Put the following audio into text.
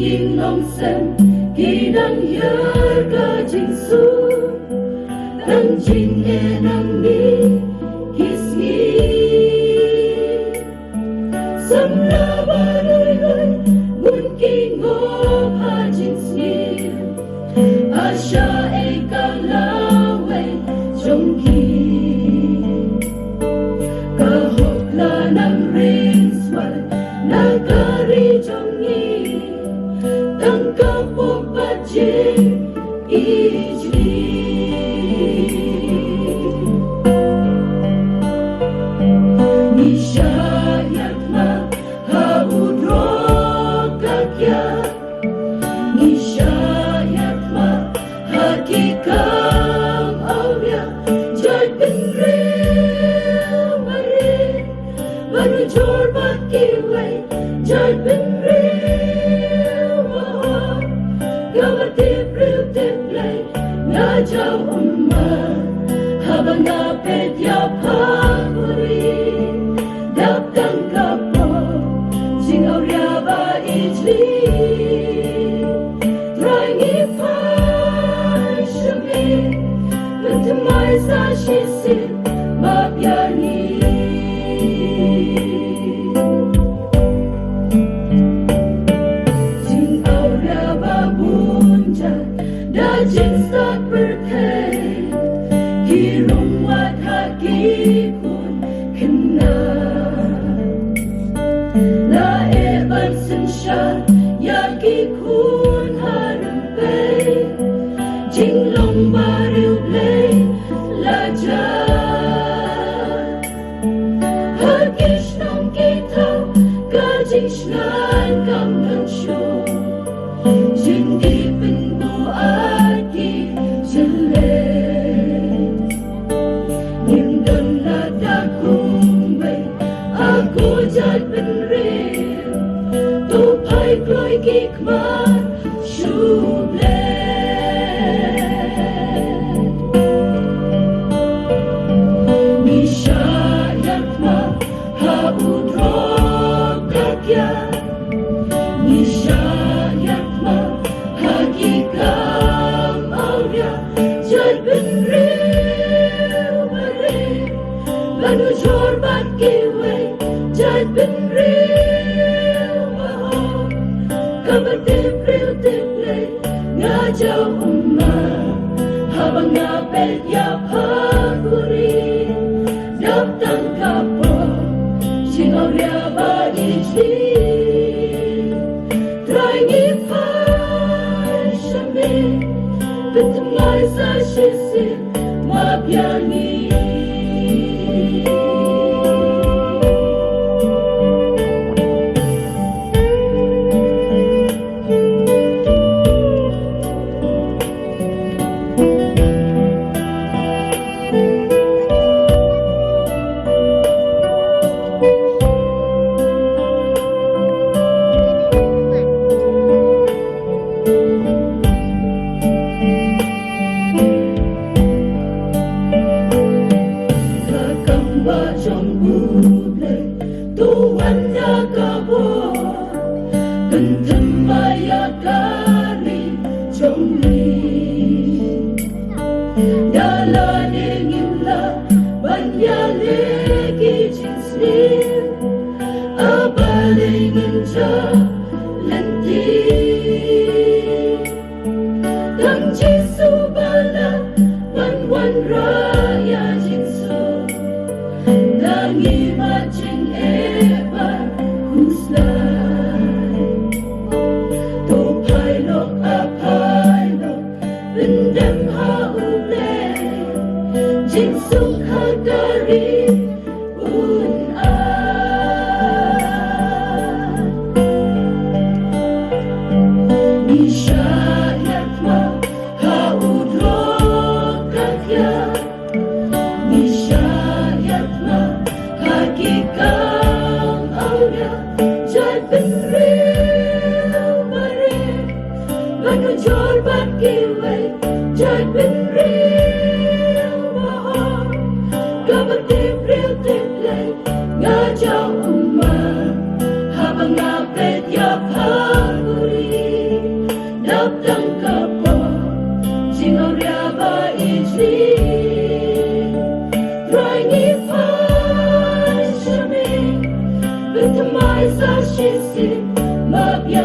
yin long sen kỳ đăng hier ca jing su đăng jing e nang ni kis ni sam la ba loi loi mun ki ngo ha jing ni asha e ka la we jong ki ka hok la nang rin swal na ka ri jong ni tang ka po pa jing ijli nishayat ma ha udro kakya nishayat ma ha kikam awya jai bin re mare manu jor bakiwe jai bin re Najau umma habang napit yapaguri daptang kapo singaw riaba ijli trying if I should be but to my sashi sit mapyani singaw riaba bunja dajing stak berkay kirong wat hakikun kena laeban sensya yakikun harampay jinglong baril play laja hagishnong kita kajishnan kamnan show jindi jat ben real to pai kloi kik ma shuble nishayat ma ha udro kakya nishayat ma ha kikam awya jat ben real mare lanu jor bat kiwe jat bin real mahal kabatip real tiple ngajau umma habang napet yapaguri daptang kapo singaw riaba ijli trying if I should be but my sashi sit mapyani ngajau umma habang napet yapaguri Magbiyahe